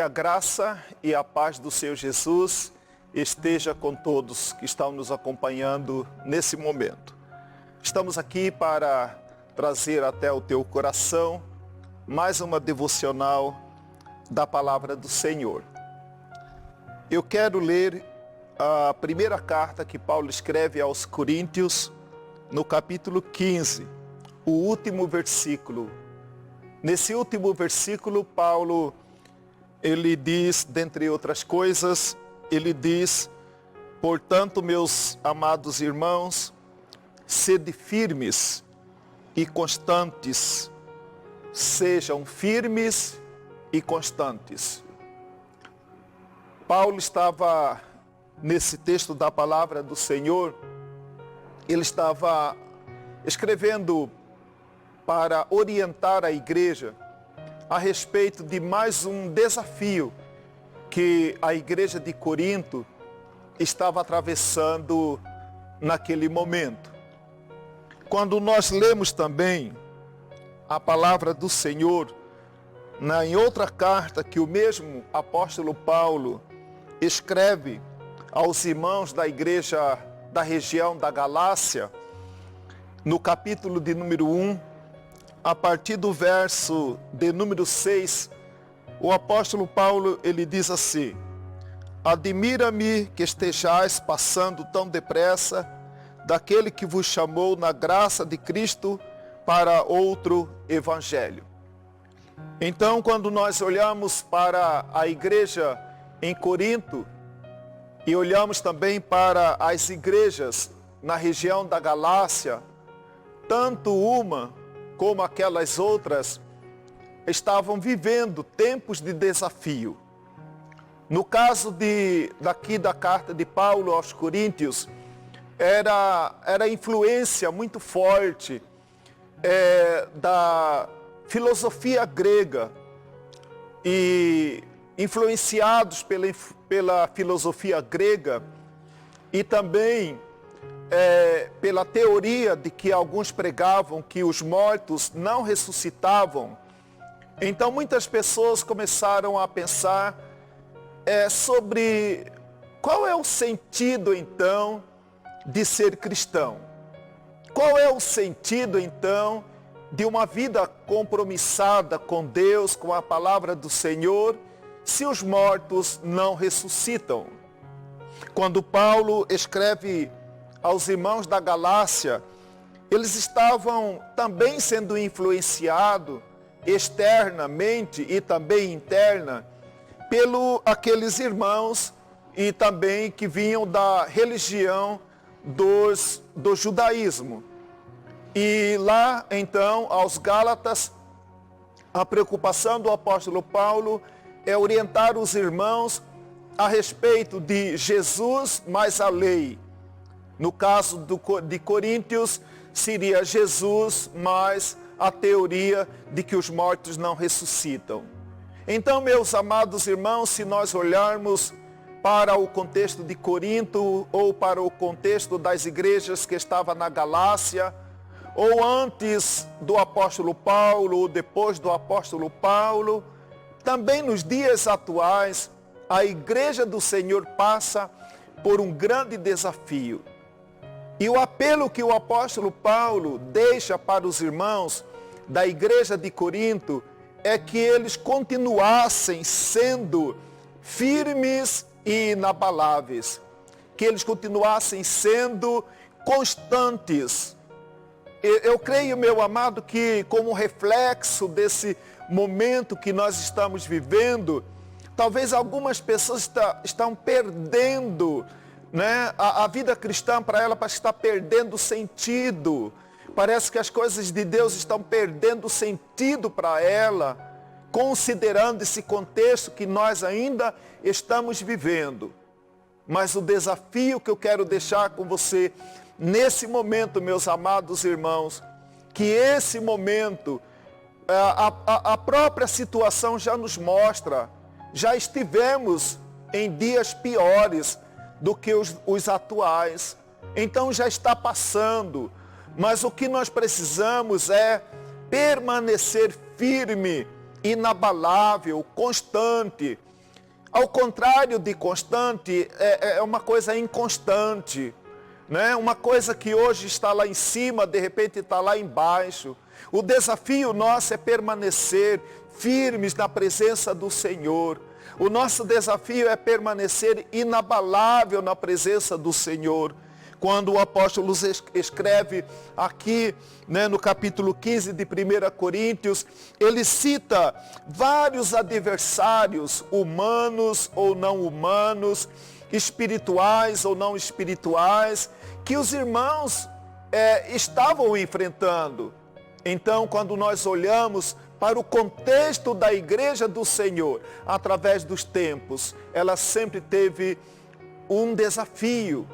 a graça e a paz do Senhor Jesus esteja com todos que estão nos acompanhando nesse momento. Estamos aqui para trazer até o teu coração mais uma devocional da palavra do Senhor. Eu quero ler a primeira carta que Paulo escreve aos Coríntios, no capítulo 15, o último versículo. Nesse último versículo, Paulo, ele diz, dentre outras coisas, ele diz: portanto, meus amados irmãos, sede firmes e constantes, sejam firmes e constantes. Paulo estava, nesse texto da palavra do Senhor, ele estava escrevendo para orientar a igreja a respeito de mais um desafio que a igreja de Corinto estava atravessando naquele momento. Quando nós lemos também a palavra do Senhor, em outra carta que o mesmo apóstolo Paulo escreve aos irmãos da igreja da região da Galácia, no capítulo de número 1, a partir do verso de número 6, o apóstolo Paulo, ele diz assim: admira-me que estejais passando tão depressa daquele que vos chamou na graça de Cristo para outro evangelho. Então, quando nós olhamos para a igreja em Corinto e olhamos também para as igrejas na região da Galácia, tanto uma como aquelas outras estavam vivendo tempos de desafio. No caso daqui da carta de Paulo aos Coríntios, era influência muito forte da filosofia grega, e influenciados pela filosofia grega e também pela teoria de que alguns pregavam que os mortos não ressuscitavam. Então muitas pessoas começaram a pensar sobre qual é o sentido então de ser cristão. Qual é o sentido então de uma vida compromissada com Deus, com a palavra do Senhor, se os mortos não ressuscitam? Quando Paulo escreve aos irmãos da Galácia, eles estavam também sendo influenciados externamente e também interna aqueles irmãos e também que vinham da religião do judaísmo. E lá então aos Gálatas, a preocupação do apóstolo Paulo é orientar os irmãos a respeito de Jesus mais a lei. No caso de Coríntios, seria Jesus mais a teoria de que os mortos não ressuscitam. Então, meus amados irmãos, se nós olharmos para o contexto de Corinto, ou para o contexto das igrejas que estavam na Galácia, ou antes do apóstolo Paulo, ou depois do apóstolo Paulo, também nos dias atuais, a igreja do Senhor passa por um grande desafio. E o apelo que o apóstolo Paulo deixa para os irmãos da igreja de Corinto é que eles continuassem sendo firmes e inabaláveis, que eles continuassem sendo constantes. Eu creio, meu amado, que como reflexo desse momento que nós estamos vivendo, talvez algumas pessoas estão perdendo, né? A vida cristã para ela parece estar perdendo sentido. Parece que as coisas de Deus estão perdendo sentido para ela, considerando esse contexto que nós ainda estamos vivendo. Mas o desafio que eu quero deixar com você nesse momento, meus amados irmãos, que esse momento, a própria situação já nos mostra, já estivemos em dias piores do que os atuais. Então já está passando, mas o que nós precisamos é permanecer firme, inabalável, constante, Ao contrário de constante, é uma coisa inconstante, né? Uma coisa que hoje está lá em cima, de repente está lá embaixo. O desafio nosso é permanecer firmes na presença do Senhor. O nosso desafio é permanecer inabalável na presença do Senhor. Quando o apóstolo escreve aqui, né, no capítulo 15 de 1 Coríntios, ele cita vários adversários, humanos ou não humanos, espirituais ou não espirituais, que os irmãos estavam enfrentando. Então, quando nós olhamos para o contexto da igreja do Senhor, através dos tempos, ela sempre teve um desafio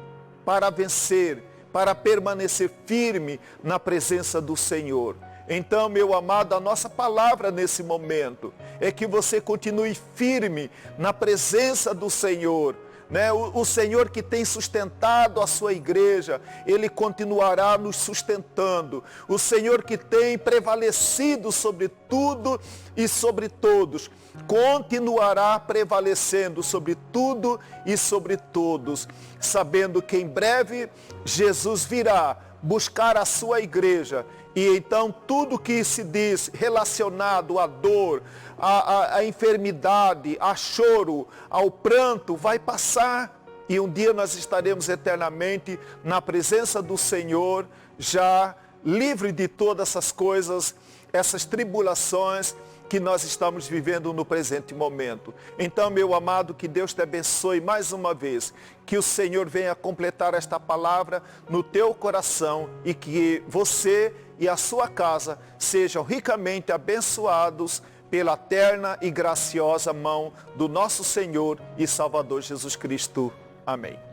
para vencer, para permanecer firme na presença do Senhor. Então, meu amado, a nossa palavra nesse momento é que você continue firme na presença do Senhor. Né? O Senhor que tem sustentado a sua igreja, Ele continuará nos sustentando. O Senhor que tem prevalecido sobre tudo e sobre todos, continuará prevalecendo sobre tudo e sobre todos, sabendo que em breve Jesus virá buscar a sua igreja. E então tudo que se diz relacionado à dor, à enfermidade, a choro, ao pranto, vai passar. E um dia nós estaremos eternamente na presença do Senhor, já livre de todas essas coisas, essas tribulações que nós estamos vivendo no presente momento. Então, meu amado, que Deus te abençoe mais uma vez, que o Senhor venha completar esta palavra no teu coração e que você e a sua casa sejam ricamente abençoados pela terna e graciosa mão do nosso Senhor e Salvador Jesus Cristo. Amém.